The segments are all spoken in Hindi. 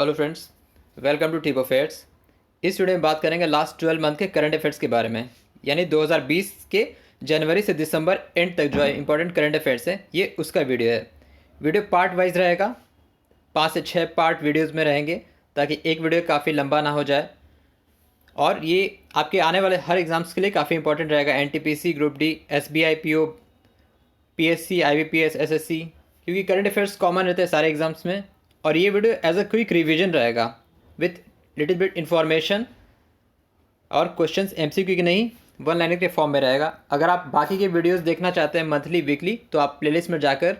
Hello friends, welcome to tip affairs. इस वीडियो में बात करेंगे लास्ट 12 मंथ के करंट अफेयर्स के बारे में, यानी 2020 के जनवरी से दिसंबर एंड तक जो है इंपॉर्टेंट करंट अफेयर्स है, ये उसका वीडियो है। वीडियो पार्ट वाइज रहेगा, 5 से 6 पार्ट वीडियोज़ में रहेंगे ताकि एक वीडियो काफ़ी लंबा ना हो जाए। और ये आपके आने वाले हर एग्ज़ाम्स के लिए काफ़ी इंपॉर्टेंट रहेगा। NTPC, group D, SBI, PO, PSC, IBPS, SSC, क्योंकि करंट अफेयर्स कॉमन रहते हैं सारे एग्ज़ाम्स में। और ये video as a quick revision रहेगा विथ लिटिल बिट इन्फॉर्मेशन और क्वेश्चंस एमसीक्यू की नहीं, वन लाइनर के फॉर्म में रहेगा। अगर आप बाकी के वीडियोस देखना चाहते हैं मंथली वीकली, तो आप प्लेलिस्ट में जाकर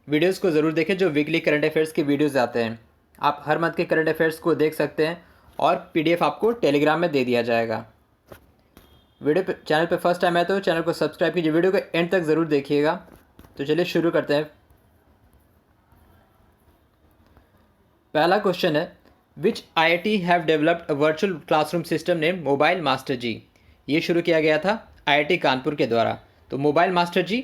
वीडियोस को ज़रूर देखें जो वीकली करंट अफेयर्स के वीडियोस आते हैं। आप हर मंथ के करंट अफेयर्स को देख सकते हैं और पीडीएफ आपको टेलीग्राम में दे दिया जाएगा। वीडियो पे चैनल पे फर्स्ट टाइम आए तो चैनल को सब्सक्राइब कीजिए, वीडियो को एंड तक ज़रूर देखिएगा। तो चलिए शुरू करते हैं। पहला क्वेश्चन है, which IIT have developed a virtual classroom system name mobile master ji. ये शुरू किया गया था IIT कानपुर के द्वारा। तो मोबाइल मास्टर जी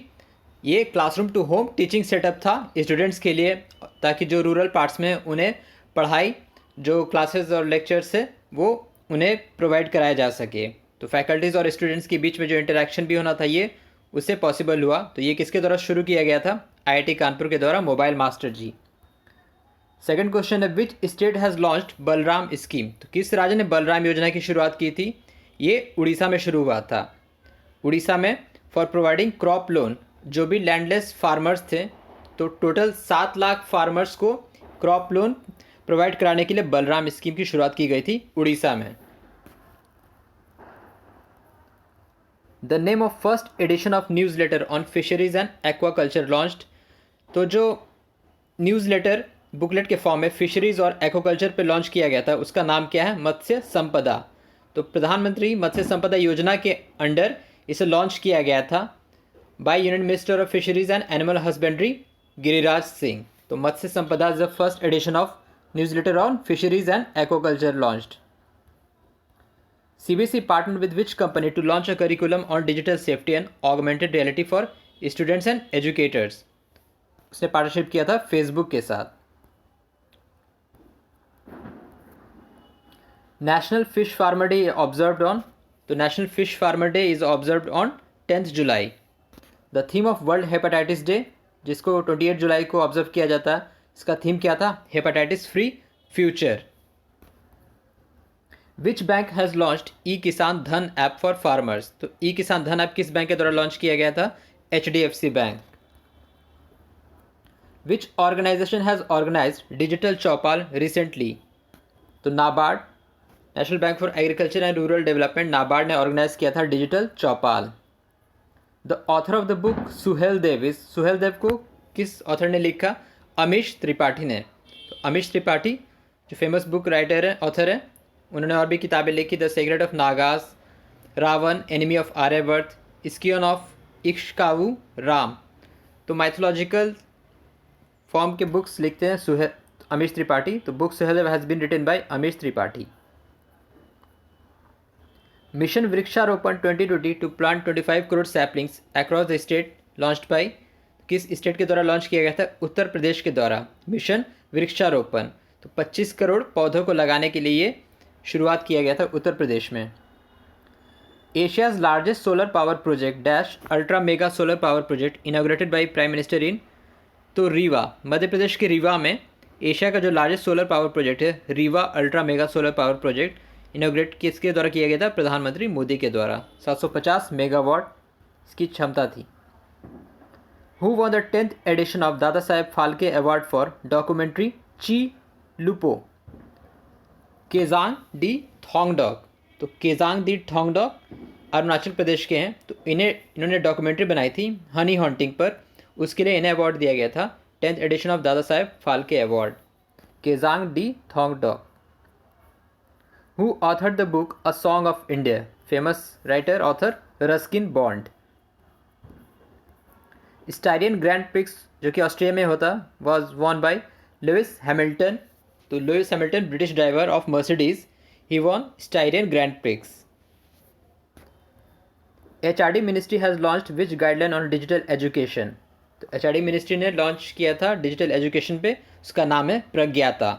ये classroom to home teaching setup था स्टूडेंट्स के लिए, ताकि जो रूरल पार्ट्स में उन्हें पढ़ाई, जो क्लासेस और लेक्चर्स है वो उन्हें प्रोवाइड कराया जा सके। तो फैकल्टीज़ और स्टूडेंट्स के बीच में जो इंटरेक्शन भी होना था ये उससे पॉसिबल हुआ। तो ये किसके द्वारा शुरू किया गया था? IIT कानपुर के द्वारा, मोबाइल मास्टर जी। सेकंड क्वेश्चन है, विच state has launched Balram scheme. तो किस राज्य ने बलराम योजना की शुरुआत की थी? ये उड़ीसा में शुरू हुआ था। उड़ीसा में फॉर प्रोवाइडिंग क्रॉप लोन, जो भी लैंडलेस फार्मर्स थे, तो टोटल 7 लाख फार्मर्स को क्रॉप लोन प्रोवाइड कराने के लिए बलराम स्कीम की शुरुआत की गई थी उड़ीसा में। The name of first edition of news later on fisheries and aquaculture launched. तो जो न्यूज़ लेटर बुकलेट के फॉर्म में फिशरीज और एक्वाकल्चर पे लॉन्च किया गया था, उसका नाम क्या है? मत्स्य संपदा। तो प्रधानमंत्री मत्स्य संपदा योजना के अंडर इसे लॉन्च किया गया था by union minister of fisheries and animal husbandry Giriraj Singh. तो मत्स्य संपदा is the first edition of news later on fisheries and aquaculture launched. CBSE partnered with which company to launch a curriculum on digital safety and augmented reality for students and educators? उसने पार्टनरशिप किया था फेसबुक के साथ। National fish farmer day observed on. तो national fish farmer day is observed on 10 July. The theme of world hepatitis day, जिसको 28 जुलाई को ऑब्जर्व किया जाता है, इसका थीम क्या था? Hepatitis free future. Which bank has launched e Kisan Dhan app for farmers. तो ई किसान धन ऐप किस बैंक के द्वारा लॉन्च किया गया था? HDFC bank. Which organisation has organised digital Chaupal recently. तो NABARD, national bank for agriculture and rural development, NABARD ने ऑर्गेनाइज किया था digital Chaupal. The author of the book Suheldev is, Suheldev को किस ऑथर ने लिखा? अमीश त्रिपाठी ने। तो अमीश त्रिपाठी जो फेमस बुक राइटर है, ऑथर है, उन्होंने और भी किताबें लिखी, the secret of Nagas, Ravan, enemy of Aryavarta, scion of Ikshvaku Ram. तो माइथोलॉजिकल फॉर्म के बुक्स लिखते हैं अमीश त्रिपाठी। तो book Suhel has been written by Amish Tripathi. Mission वृक्षारोपण 2020 to plant 25 crore saplings across the state launched by, किस स्टेट के द्वारा लॉन्च किया गया था? उत्तर प्रदेश के द्वारा मिशन वृक्षारोपण। तो 25 करोड़ पौधों को लगाने के लिए ये शुरुआत किया गया था उत्तर प्रदेश में। Asia's largest solar power project dash ultra mega solar power project inaugurated by prime minister in. तो रीवा, मध्य प्रदेश के रीवा में एशिया का जो लार्जेस्ट सोलर पावर प्रोजेक्ट है, Rewa ultra mega solar power project, inaugurate किसके द्वारा किया गया था? प्रधानमंत्री मोदी के द्वारा। 750 मेगावाट इसकी क्षमता थी। Who won the 10th edition of Dada Saheb Phalke award for documentary ची लुपो? केजांग डी थोंगडॉक। तो केजांग डी थोंगडॉक अरुणाचल प्रदेश के हैं। तो इन्होंने डॉक्यूमेंट्री बनाई थी हनी हॉन्टिंग पर, उसके लिए इन्हें अवार्ड दिया गया था 10th edition of Dada Saheb Phalke award. Kezang D Thongdok. Who authored the book a song of India? Famous writer author Ruskin Bond. Styrian Grand Prix जो कि ऑस्ट्रिया में होता was won by Lewis Hamilton. तो Lewis Hamilton British driver of Mercedes, he won Styrian Grand Prix. HRD ministry has launched which guideline on digital education. तो HRD मिनिस्ट्री ने लॉन्च किया था डिजिटल एजुकेशन पे, उसका नाम है Pragyata.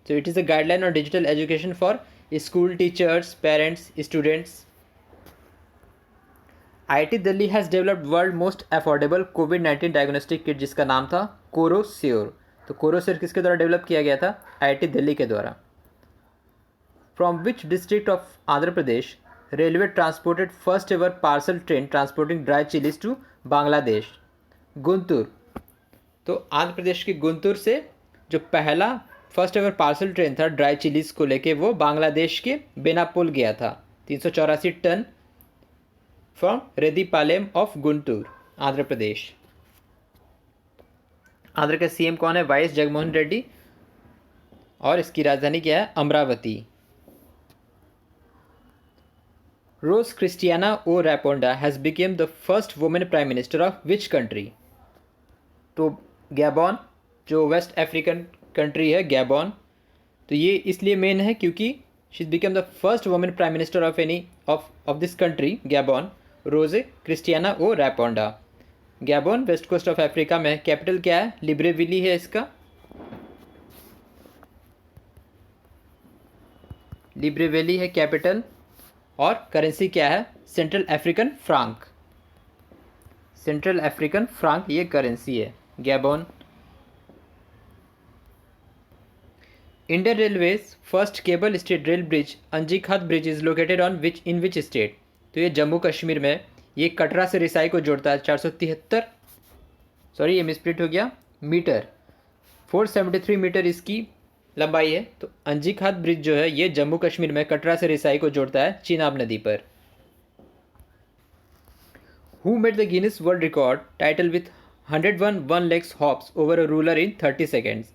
So it is a guideline on digital education for school teachers, parents, students. IIT Delhi has developed world most affordable covid diagnostic kit जिसका नाम था कोरोस्योर। तो कोरोस्योर किसके द्वारा डेवलप किया गया था? IIT दिल्ली के द्वारा। From which district of Andhra Pradesh railway transported first ever parcel train transporting dry chillies to Bangladesh? Guntur. तो आंध्र प्रदेश के गुंटूर से जो पहला फर्स्ट एवर पार्सल ट्रेन था ड्राई चिलीज को लेके वो बांग्लादेश के बेनापोल गया था। 384 ton from Reddipalem of Guntur, Andhra Pradesh. Andhra का सीएम कौन है? Y S Jaganmohan Reddy. और इसकी राजधानी क्या है? Amaravati. Rose Christiana O Raponda has become the first women prime minister of which country? तो गैबॉन, जो वेस्ट अफ्रीकन कंट्री है गैबॉन। तो ये इसलिए मेन है क्योंकि she became the first women prime minister of any of this country Gabon, Rose Christiane O Raponda. Gabon west coast of Africa में है। कैपिटल क्या है? लिब्रेविली है इसका। लिब्रेविली है कैपिटल। और करेंसी क्या है? Central African franc. Central African franc ये करेंसी है Gabon. Indian railways first cable stayed rail bridge Anji Khad bridge is located on which in which state? तो ये जम्मू कश्मीर में, ये कटरा से रिसाई को जोड़ता है। 473 सॉरी ये मिसप्रिंट हो गया मीटर, 473 मीटर इसकी लंबाई है। तो अंजीखात ब्रिज जो है ये जम्मू कश्मीर में कटरा से रिसाई को जोड़ता है चीनाब नदी पर। Who made the Guinness world record title with 101 one legs hops over a ruler in 30 seconds?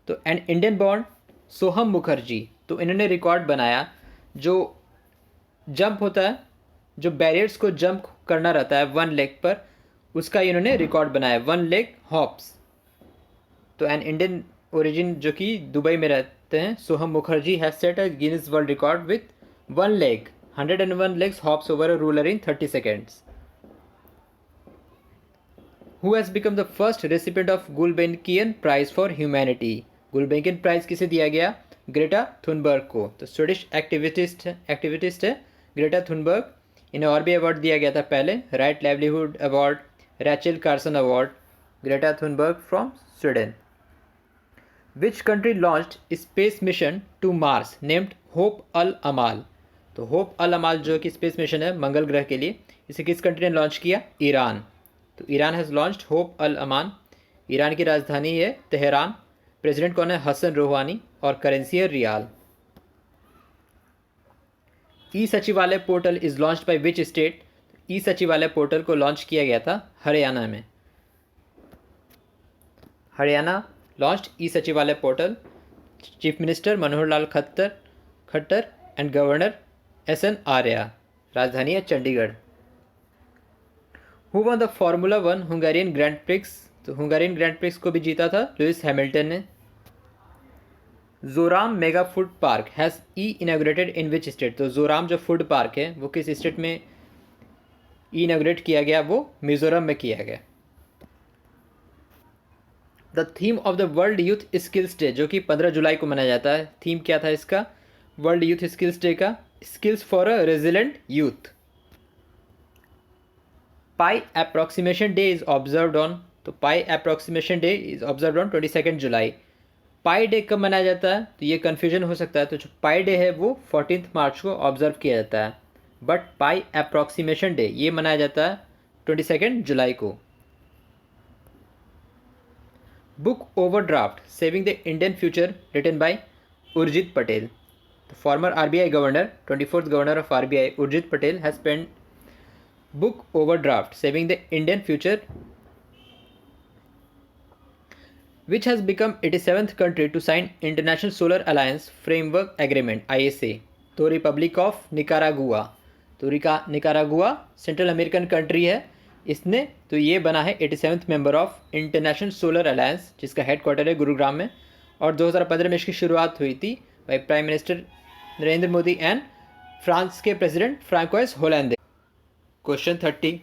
तो एन इंडियन बॉर्न सोहम मुखर्जी, तो इन्होंने रिकॉर्ड बनाया जो जंप होता है, जो बैरियर्स को जंप करना रहता है वन लेग पर, उसका इन्होंने रिकॉर्ड बनाया, वन लेग हॉप्स। तो एन इंडियन ओरिजिन जो कि दुबई में रहते हैं, Soham Mukherjee has set a Guinness world record with one leg 101 legs hops over a ruler in 30 seconds. Who has become the first recipient of Gulbenkian prize for humanity? Gulbenkian prize किसे दिया गया? ग्रेटा थुनबर्ग को। तो स्वीडिश एक्टिविस्ट है ग्रेटा थुनबर्ग। इन्हें और भी अवार्ड दिया गया था पहले, right livelihood award, Rachel Carson award. Greta Thunberg from Sweden. Which country launched space mission to Mars named Hope Al Amal? तो होप अल अमाल जो कि स्पेस मिशन है मंगल ग्रह के लिए, इसे किस कंट्री ने लॉन्च किया? ईरान। तो Iran has launched Hope Al Amal. Iran की राजधानी है तेहरान। प्रेसिडेंट कौन है? हसन रूहानी। और करेंसी है riyal. E Sachivalaya portal is launched by which state? E Sachivalaya portal को लॉन्च किया गया था हरियाणा में। Haryana launched E Sachivalaya portal. Chief minister Manohar Lal Khattar and governor SN Arya. राजधानी है Chandigarh. Who one the formula 1 Hungarian grand prix? तो हंगेरियन ग्रैंड प्रिक्स को भी जीता था लुइस हैमिल्टन ने। Joram mega food park has inaugurated in which state? तो जोराम जो फूड पार्क है वो किस स्टेट में इनॉग्रेट किया गया? वो मिजोरम में किया गया। The theme of the world youth skills day जो कि 15 जुलाई को मनाया जाता है, थीम क्या था इसका वर्ल्ड यूथ स्किल्स डे का? Skills for a resilient youth. Pi approximation day is observed on? तो pi approximation day is observed on 22 July. Pi day कब मनाया जाता है? तो ये कन्फ्यूजन हो सकता है। तो जो पाई डे है वो 14 मार्च को ऑब्जर्व किया जाता है, बट पाई अप्रॉक्सीमेशन डे ये मनाया जाता है 22 जुलाई को। Book overdraft saving the Indian future written by Urjit Patel. The former RBI governor, 24th governor of RBI, Urjit Patel, has penned book Overdraft, Saving the Indian Future, which has become 87th country to sign International Solar Alliance Framework Agreement (ISA). तो रिपब्लिक ऑफ निकारागुआ, तो निकारागुआ सेंट्रल अमेरिकन कंट्री है, इसने तो ये बना है 87th member of international solar alliance, जिसका हेडक्वार्टर है गुरुग्राम में। और 2015 में इसकी शुरुआत हुई थी by prime minister Narendra Modi and France के प्रेसिडेंट फ्रांकोइस होलैंडे। क्वेश्चन 30,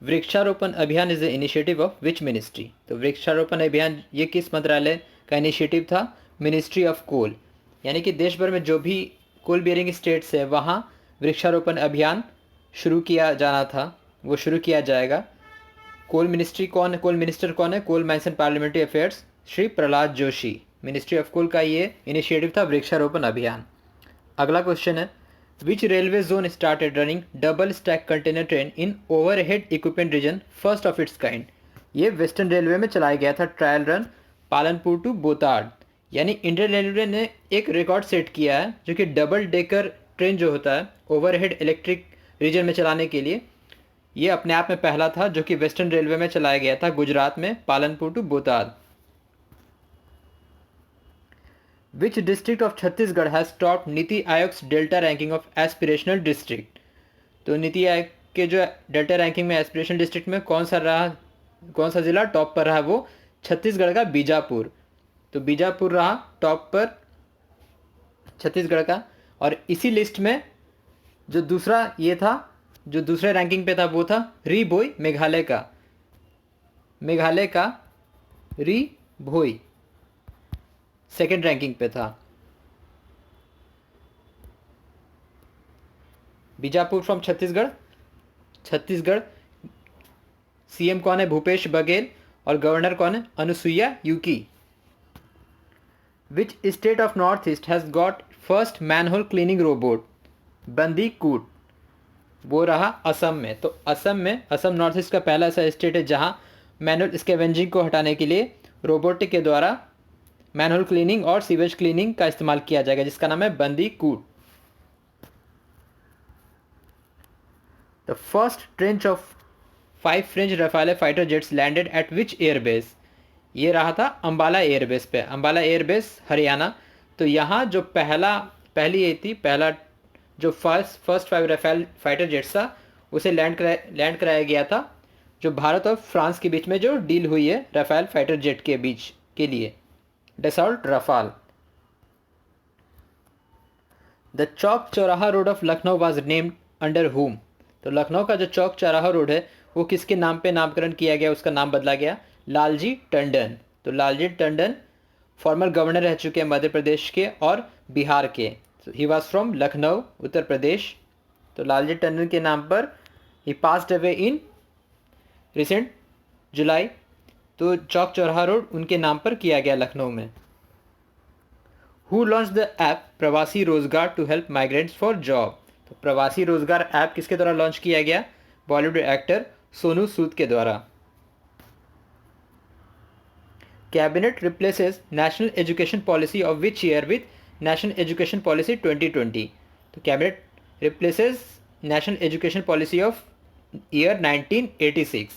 वृक्षारोपण अभियान is the initiative of which ministry? तो वृक्षारोपण अभियान ये किस मंत्रालय का इनिशिएटिव था? मिनिस्ट्री ऑफ कोल, यानी कि देश भर में जो भी कोल बियरिंग स्टेट्स है वहाँ वृक्षारोपण अभियान शुरू किया जाना था, वो शुरू किया जाएगा। कोल मिनिस्ट्री कौन है, कोल मिनिस्टर कौन है? Coal mines and parliamentary affairs Shri Pralhad Joshi. Ministry of coal का ये इनिशिएटिव था, वृक्षारोपण अभियान। अगला क्वेश्चन है, which railway zone started running double stack container train in overhead equipment region first of its kind. ये वेस्टर्न रेलवे में चलाया गया था trial run Palanpur to Botad, यानी इंडियन रेलवे ने एक रिकॉर्ड सेट किया है जो कि डबल डेकर ट्रेन जो होता है ओवरहेड इलेक्ट्रिक रीजन में चलाने के लिए, ये अपने आप में पहला था जो कि वेस्टर्न रेलवे में चलाया गया था गुजरात में Palanpur to Botad. Which district of Chhattisgarh has top NITI Aayog's delta ranking of aspirational district. तो नीति आयोग के जो डेल्टा रैंकिंग में एस्पिरेशनल डिस्ट्रिक्ट में कौन सा ज़िला टॉप पर रहा? वो छत्तीसगढ़ का बीजापुर। तो बीजापुर रहा टॉप पर छत्तीसगढ़ का। और इसी लिस्ट में जो दूसरा ये था, जो दूसरे रैंकिंग पे था वो था री भोई मेघालय का। मेघालय का री भोई सेकेंड रैंकिंग पे था। बीजापुर फ्रॉम छत्तीसगढ़। छत्तीसगढ़ सीएम कौन है? भूपेश बघेल। और गवर्नर कौन है? Anusuiya Uikey. Which state of north east has got first manhole cleaning robot? Bandicoot, वो रहा असम में। तो असम नॉर्थ ईस्ट का पहला ऐसा स्टेट है जहां मैनुअल स्कैवेंजिंग को हटाने के लिए रोबोटिक के द्वारा मैनहोल क्लीनिंग और सीवेज क्लीनिंग का इस्तेमाल किया जाएगा, जिसका नाम है bandicoot. The first tranche of 5 French Rafale fighter jets landed at which airbase? ये रहा था अंबाला एयरबेस पे, अंबाला एयरबेस हरियाणा। तो यहाँ जो पहला जो फर्स्ट 5 रफेल फाइटर जेट्स था उसे लैंड कराया गया था, जो भारत और फ्रांस के बीच में जो डील हुई है रफेल फाइटर जेट के बीच के लिए, डसॉल्ट रफाल। द चौक चौराहा road of Lucknow was named under हुम? तो लखनऊ का जो चौक चौराहा रोड है वो किसके नाम पे नामकरण किया गया, उसका नाम बदला गया? लालजी टंडन। तो लालजी टंडन फॉर्मर गवर्नर रह चुके हैं मध्य प्रदेश के और बिहार के। He was from Lucknow, Uttar Pradesh. तो लालजी टंडन के नाम पर ही पास्ड अवे इन रिसेंट जुलाई। तो चौक चौराहा रोड उनके नाम पर किया गया लखनऊ में। Who launch the app Pravasi Rojgar to help migrants for job? तो प्रवासी रोजगार ऐप किसके द्वारा लॉन्च किया गया? बॉलीवुड एक्टर सोनू सूद के द्वारा। Cabinet replaces national education policy of which year with national education policy 2020? तो cabinet replaces national education policy of year 1986,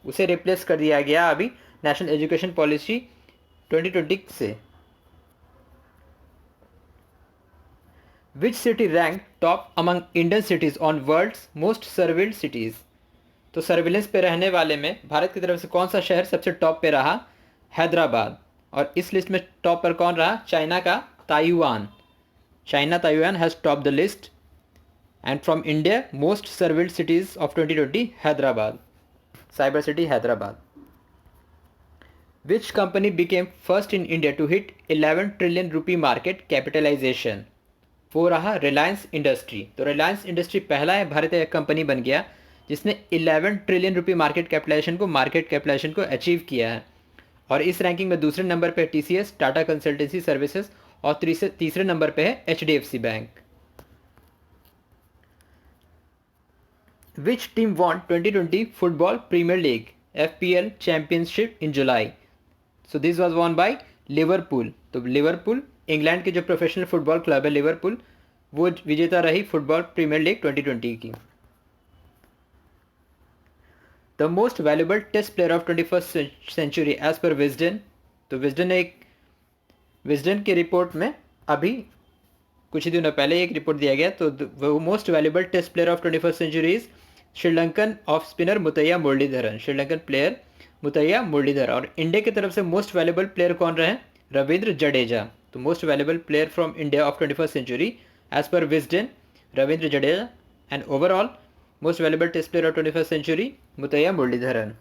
उसे रिप्लेस कर दिया गया अभी नेशनल एजुकेशन पॉलिसी 2020 से। Which city rank top among Indian cities on world's most surveilled cities? तो सर्विलेंस पे रहने वाले में भारत की तरफ से कौन सा शहर सबसे टॉप पे रहा? हैदराबाद। और इस लिस्ट में टॉप पर कौन रहा? चाइना का Taiwan. China Taiwan has top the list. And from India most surveilled cities of 2020 Hyderabad, cyber city Hyderabad. Which company became first in India to hit 11 trillion rupee market capitalisation? वो रहा रिलायंस इंडस्ट्री। तो रिलायंस इंडस्ट्री पहला है भारतीय कंपनी बन गया जिसने 11 ट्रिलियन रुपी मार्केट कैपिटलाइजेशन को अचीव किया है। और इस रैंकिंग में दूसरे नंबर पे टीसीएस टाटा कंसल्टेंसी सर्विसेज और तीसरे नंबर पे है HDFC bank. Which team won 2020 football premier league FPL championship in July? So this was won by Liverpool. तो लिवरपूल इंग्लैंड के जो प्रोफेशनल फुटबॉल क्लब है लिवरपूल, वो विजेता रही फुटबॉल प्रीमियर लीग 2020 की। The most valuable test player of 21st century as पर विजडन? तो विजडन की रिपोर्ट में अभी कुछ ही दिनों पहले एक रिपोर्ट दिया गया। तो वो most valuable test player of 21st century is Sri Lankan off spinner Muttiah Muralitharan, Sri Lankan player Muttiah Muralidhar. और इंडिया की तरफ से मोस्ट वैल्यूबल प्लेयर कौन रहे? रविंद्र जडेजा। तो most valuable player from India of 21st century as पर Wisden Ravindra Jadeja, and overall most valuable test player of 21st century Muttiah Muralitharan.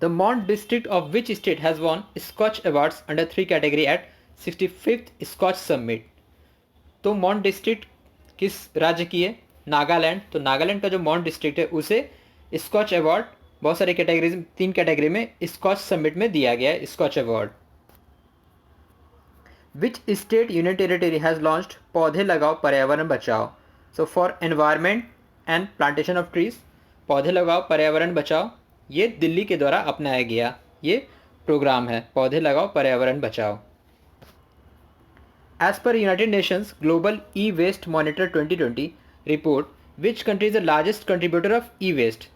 The Mon district of which state has won Skoch awards under 3 category at 65th Skoch summit. तो मॉन्ट डिस्ट्रिक्ट किस राज्य की है? नागालैंड। तो नागालैंड का जो मॉन्ट डिस्ट्रिक्ट है उसे स्कॉच अवार्ड बहुत सारे कैटेगरीज 3 कैटेगरी में स्कॉच समिट में दिया गया है Skoch award. Which state union territory has launched पौधे लगाओ पर्यावरण बचाओ। So for environment and plantation of trees, पौधे लगाओ पर्यावरण बचाओ, ये दिल्ली के द्वारा अपनाया गया ये प्रोग्राम है, पौधे लगाओ पर्यावरण बचाओ। As per United Nations Global E-Waste Monitor 2020 report, which country is the largest contributor of e-waste?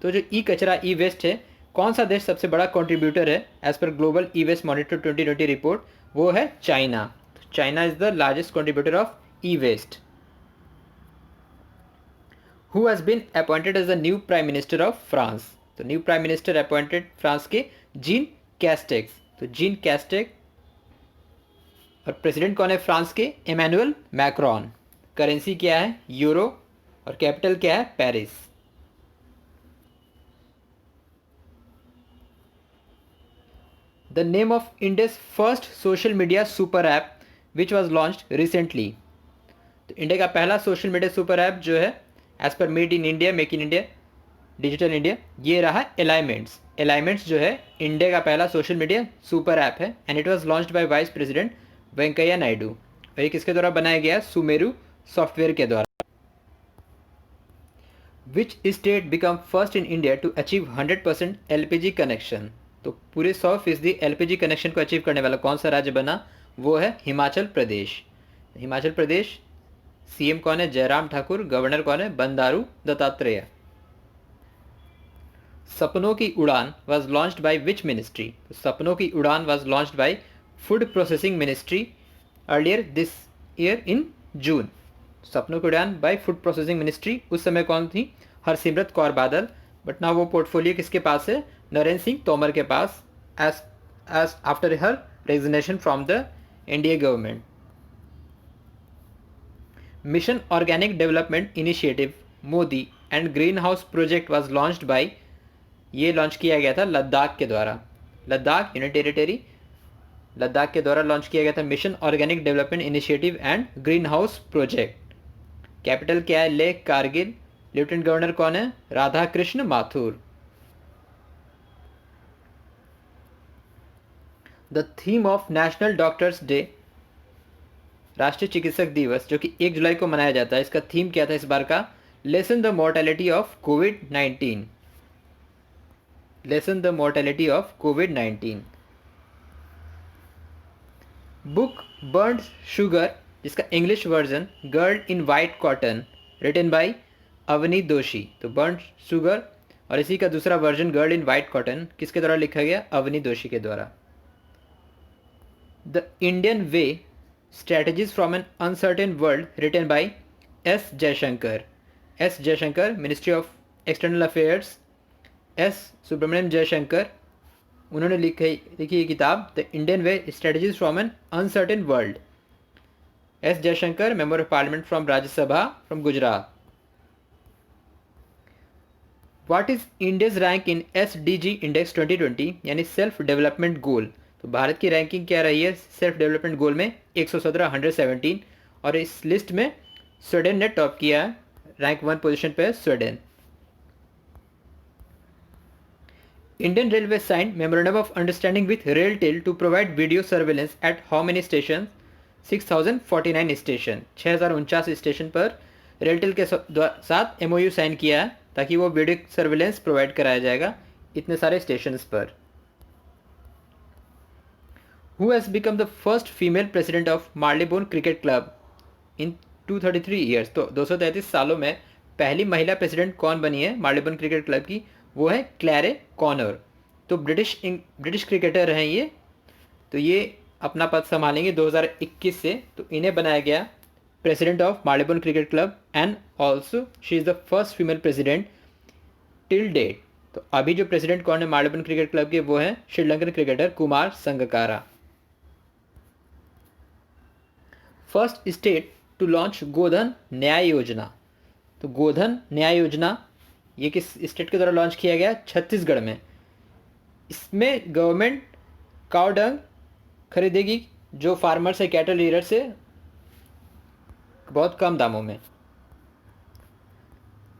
तो जो ई कचरा ई वेस्ट है, कौन सा देश सबसे बड़ा कंट्रीब्यूटर है as per global e waste monitor 2020 report? वो है China. China is the largest contributor of e waste. Who has been appointed as the new prime minister of France? तो new prime minister appointed France के जीन कैस्टेक्स। तो जीन कैस्टेक। और प्रेसिडेंट कौन है फ्रांस के? Emmanuel Macron. करेंसी क्या है? यूरो। और कैपिटल क्या है? Paris. The name of India's first social media super app which was launched recently. तो इंडिया का पहला सोशल मीडिया सुपर ऐप जो है एज पर made in India, make in India, digital India, ये रहा एलाइनमेंट्स। एलाइनमेंट्स जो है इंडिया का पहला सोशल मीडिया सुपर ऐप है and it was launched by vice president Venkaiah Naidu. और ये किसके द्वारा बनाया गया? सुमेरु सॉफ्टवेयर के द्वारा। Which state become first in India to achieve 100% LPG connection. तो पूरे 100% LPG कनेक्शन को अचीव करने वाला कौन सा राज्य बना? वो है हिमाचल प्रदेश। हिमाचल प्रदेश CM कौन है? जयराम ठाकुर। गवर्नर कौन है? बंडारू दत्तात्रेय। सपनों की उड़ान was launched by which ministry? सपनों की उड़ान was launched by food processing ministry earlier this year in June. सपनों की उड़ान बाय फूड प्रोसेसिंग मिनिस्ट्री, उस समय कौन थी? हरसिमरत कौर बादल। बट ना वो पोर्टफोलियो किसके पास है? नरेंद्र सिंह तोमर के पास as after her resignation from the NDA government. Mission organic development initiative MODI and green house project was launched by, ये लॉन्च किया गया था लद्दाख के द्वारा। लद्दाख यूनियन टेरिटरी, लद्दाख के द्वारा लॉन्च किया गया था mission organic development initiative and green house project. Capital क्या है? लेह कारगिल। लेफ्टिनेंट गवर्नर कौन है? Radha Krishna Mathur. The theme of national doctors day, राष्ट्रीय चिकित्सक दिवस जो कि 1 जुलाई को मनाया जाता है, इसका थीम क्या था इस बार का? लेसन द मोर्टेलिटी ऑफ कोविड-19। लेसन द मोर्टेलिटी ऑफ कोविड-19। बुक बर्न्ड शुगर, जिसका English version girl in white cotton, written by Avni Doshi. तो बर्न्ड शुगर और इसी का दूसरा version girl in white cotton किसके द्वारा लिखा गया? अवनी दोषी के द्वारा। The Indian way strategies from an uncertain world, written by S Jaishankar. S Jaishankar, ministry of external affairs, S Subrahmanyam Jaishankar, उन्होंने लिखी ये किताब the Indian way strategies from an uncertain world. S Jaishankar, member of parliament from Rajya Sabha from Gujarat. What is India's rank in SDG index 2020 यानी सेल्फ डेवलपमेंट गोल? तो भारत की रैंकिंग क्या रही है सेल्फ डेवलपमेंट गोल में? 117, 117। और इस लिस्ट में स्वीडन ने टॉप किया है, रैंक 1 पोजीशन पे है Sweden. Indian Railway signed memorandum of understanding with RailTel to provide video surveillance at how many stations? 6049 station, 6049 station पर रेलटेल के साथ MOU साइन किया है ताकि वो वीडियो सर्वेलेंस प्रोवाइड कराया जाएगा इतने सारे स्टेशन पर। Who has become the first female president of Marylebone Cricket Club in 233 years? तो 233 सालों में पहली महिला प्रेसिडेंट कौन बनी है मार्लेबोन क्रिकेट क्लब की? वो है क्लैरे कॉनर। तो ब्रिटिश क्रिकेटर हैं ये, तो ये अपना पद संभालेंगे 2021 से। तो इन्हें बनाया गया president of Marylebone cricket club and also she is the first female president till date. तो अभी जो प्रेसिडेंट कौन है मार्लेबोन क्रिकेट क्लब के? वो है Sri Lankan cricketer Kumar Sangakkara. First state to launch Godhan Nyay Yojana. तो गोधन न्याय योजना ये किस स्टेट के द्वारा लॉन्च किया गया? छत्तीसगढ़ में। इसमें गवर्नमेंट काउ डंग खरीदेगी जो फार्मर से, कैटल रीडर से बहुत कम दामों में।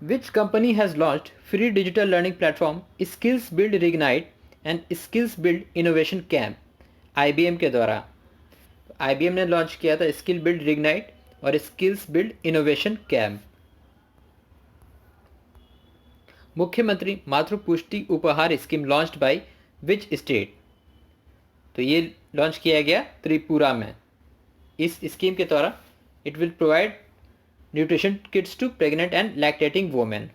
Which company has launched free digital learning platform skills build reignite and skills build innovation camp, IBM के द्वारा। IBM ने लॉन्च किया था स्किल बिल्ड रिग्नाइट और स्किल्स बिल्ड इनोवेशन कैंप। मुख्यमंत्री मातृपुष्टि उपहार scheme launched by which state, तो ये लॉन्च किया गया त्रिपुरा में। इस स्कीम के द्वारा it will provide nutrition kits to pregnant and lactating women,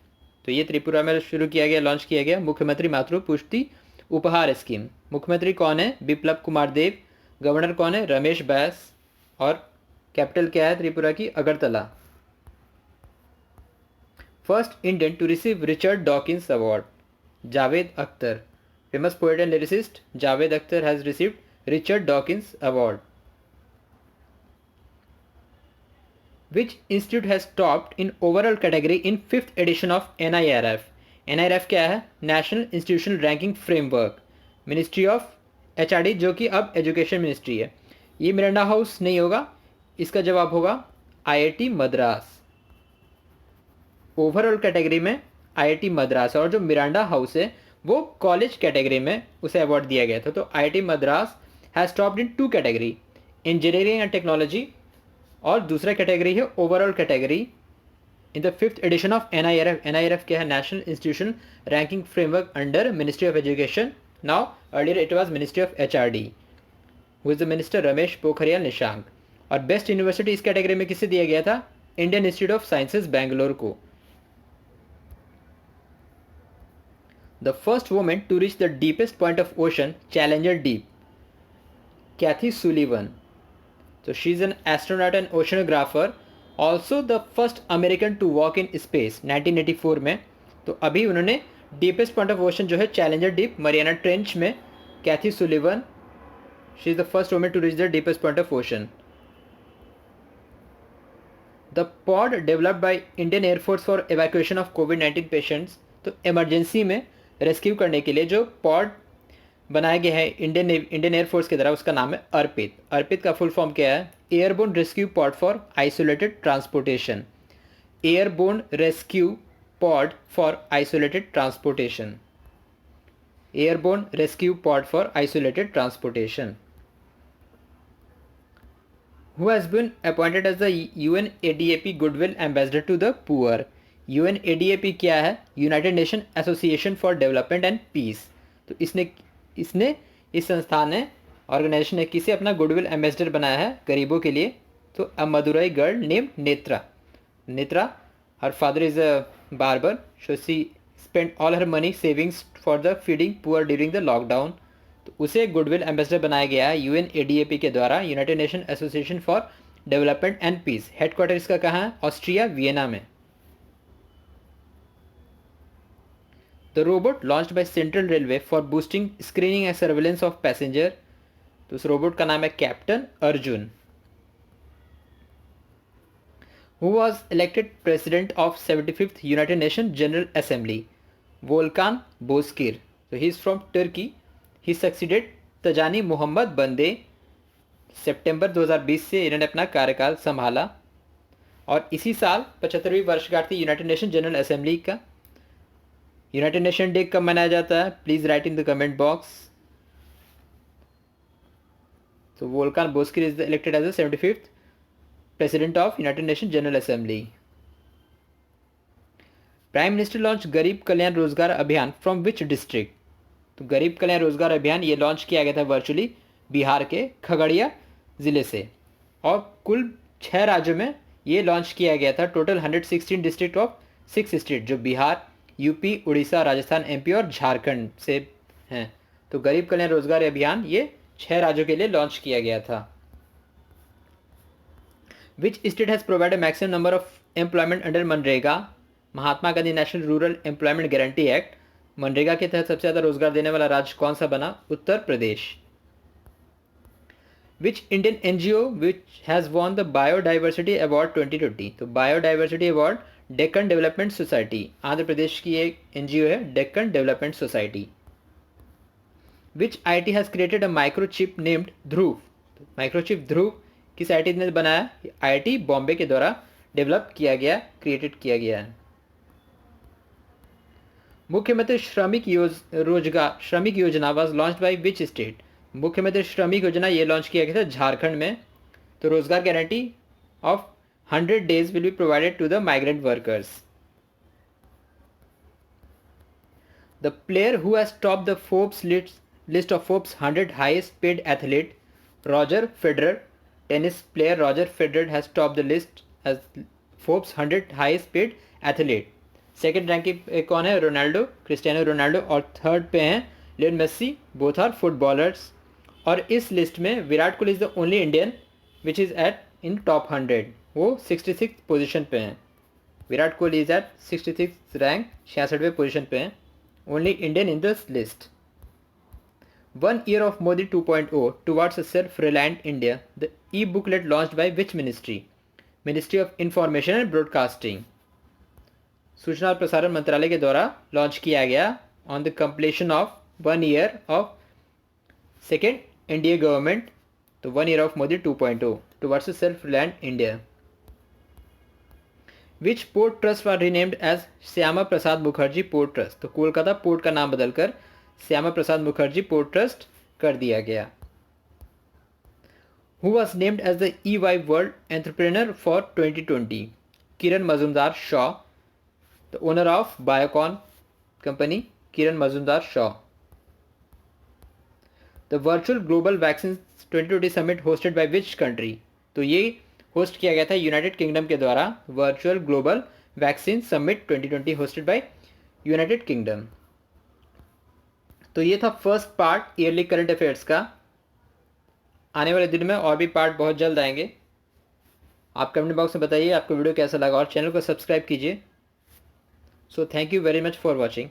तो ये त्रिपुरा में शुरू किया गया, लॉन्च किया गया मुख्यमंत्री मातृपुष्टि उपहार स्कीम। मुख्यमंत्री कौन है? बिप्लब कुमार देव। गवर्नर कौन है? रमेश बैस। और कैपिटल क्या है त्रिपुरा की? Agartala. First Indian to receive Richard Dawkins award, Javed Akhtar. Famous poet and lyricist Javed Akhtar has received Richard Dawkins award. Which institute has topped in overall category in 5th edition of NIRF? NIRF क्या है? National institutional ranking framework, ministry of HRD, जो कि अब एजुकेशन मिनिस्ट्री है। ये मिरांडा हाउस नहीं होगा, इसका जवाब होगा IIT मद्रास। ओवरऑल कैटेगरी में IIT मद्रास, और जो मिरांडा हाउस है वो कॉलेज कैटेगरी में उसे अवार्ड दिया गया था। तो IIT Madras has topped in 2 category, engineering and technology, और दूसरा कैटेगरी है overall category in the 5th edition of NIRF। NIRF क्या है? National institution ranking framework under ministry of education. Now earlier it was ministry of HRD, who is the minister? Ramesh Pokhriyal Nishank. और बेस्ट यूनिवर्सिटी इस कैटेगरी में किसे दिया गया था? Indian institute of sciences Bangalore को। The first women to reach the deepest point of ocean, Challenger Deep, Kathy Sullivan. So she is an astronaut and oceanographer, also the first American to walk in space 1984 में। तो अभी उन्होंने डीपेस्ट पॉइंट ऑफ ओशन जो है चैलेंजर डीप मरियाना ट्रेंच में, Kathy Sullivan, she is the first woman to reach the deepest point of ocean. The pod developed by Indian air force for evacuation of कोविड-19 पेशेंट्स, तो इमरजेंसी में रेस्क्यू करने के लिए जो पॉड बनाया गया है इंडियन एयरफोर्स की तरह, उसका नाम है अर्पित। अर्पित का फुल फॉर्म क्या है? Airborne rescue pod for isolated transportation. Airborne rescue pod for isolated transportation. Airborne rescue pod for isolated transportation. Who has been appointed as the UNADAP goodwill ambassador to the poor. UNADAP क्या है? United nation association for development and peace. तो इस संस्थान ने, ऑर्गेनाइजेशन ने किसे अपना गुडविल एम्बेसडर बनाया है गरीबों के लिए? तो a Madurai girl name Netra, her father is a barber, so she spend all her money savings for the feeding poor during the lockdown. तो उसे गुडविल एम्बेसडर बनाया गया है UNADAP के द्वारा, united nation association for development and peace. Headquarter इसका कहाँ है? ऑस्ट्रिया, वियना में। The robot launched by Central Railway for boosting screening and surveillance of passenger, तो उस रोबोट का नाम है captain Arjun. Who was elected president of 75th United Nations General Assembly? Volkan Bozkir, so he is from Turkey. He succeeded Tijjani Muhammad Bande. सितंबर 2020 से इन्होंने अपना कार्यकाल संभाला, और इसी साल 75वीं वर्षगांठ थी यूनाइटेड नेशन जनरल असेंबली का। यूनाइटेड नेशन डे कब मनाया जाता है? Please write in the comment box. तो Volkan Bozkir is elected as the 75th president of united nation general assembly. Prime minister launch Garib Kalyan रोजगार अभियान फ्रॉम विच डिस्ट्रिक्ट? तो गरीब कल्याण रोजगार अभियान ये लॉन्च किया गया था वर्चुअली बिहार के खगड़िया ज़िले से, और कुल 6 राज्यों में ये लॉन्च किया गया था। टोटल 116 डिस्ट्रिक्ट ऑफ 6 स्टेट, जो बिहार, यूपी, उड़ीसा, राजस्थान, MP और झारखंड से हैं। तो गरीब कल्याण रोजगार अभियान ये 6 राज्यों के लिए लॉन्च किया गया था। विच state has provide maximum number of employment under MNREGA? Mahatma Gandhi national rural employment guarantee act, MNREGA के तहत सबसे ज़्यादा रोजगार देने वाला राज्य कौन सा बना? Uttar Pradesh. Which Indian NGO which has won the biodiversity award 2020? तो biodiversity award Deccan development society, Andhra Pradesh की एक NGO है Deccan development society. Which IT has created a microchip named Dhruv. Microchip Dhruv किस IT ने बनाया? IIT बॉम्बे के द्वारा डेवलप किया गया, क्रिएटेड किया गया है। मुख्यमंत्री श्रमिक योजना was launch by which state. मुख्यमंत्री श्रमिक योजना ये लॉन्च किया गया था झारखंड में। तो रोजगार guarantee of 100 days will be provided to the migrant workers. The player who has top the Forbes list of Forbes 100 highest paid athlete, Roger Federer. Tennis player Roger Federer has top the list as Forbes 100 highest paid athlete. Second rank पे कौन है? Ronaldo, Cristiano Ronaldo. और थर्ड पे हैं Lionel Messi, both are footballers. और इस लिस्ट में Virat Kohli is the only Indian which is at in top 100। वो 66 पोजीशन पे हैं। Virat Kohli is at 66 rank, 66वें पोजीशन पे हैं, only Indian in this list. 1 year of Modi 2.0 towards a self-reliant India, the e-booklet launched by which ministry? Ministry of Information and Broadcasting। सूचना और प्रसारण मंत्रालय के द्वारा लॉन्च किया गया on the completion of 1 year of second NDA government. तो 1 year of Modi 2.0 towards self reliant India. Which port trust was renamed as Shyama Prasad Mukherjee port trust. तो कोलकाता पोर्ट का नाम बदलकर श्यामा प्रसाद मुखर्जी पोर्ट ट्रस्ट कर दिया गया। Who was named as the EY world entrepreneur for 2020? Kiran Mazumdar Shaw, the owner of Biocon company, Kiran Mazumdar Shaw. The virtual global vaccine 2020 summit hosted by which country? तो ये होस्ट किया गया था यूनाइटेड किंगडम के द्वारा। Virtual global vaccine summit 2020 hosted by United kingdom. तो ये था first part yearly current affairs का। आने वाले दिन में और भी पार्ट बहुत जल्द आएंगे। आप कमेंट बॉक्स में बताइए आपको वीडियो कैसा लगा और चैनल को सब्सक्राइब कीजिए। So thank you very much for watching.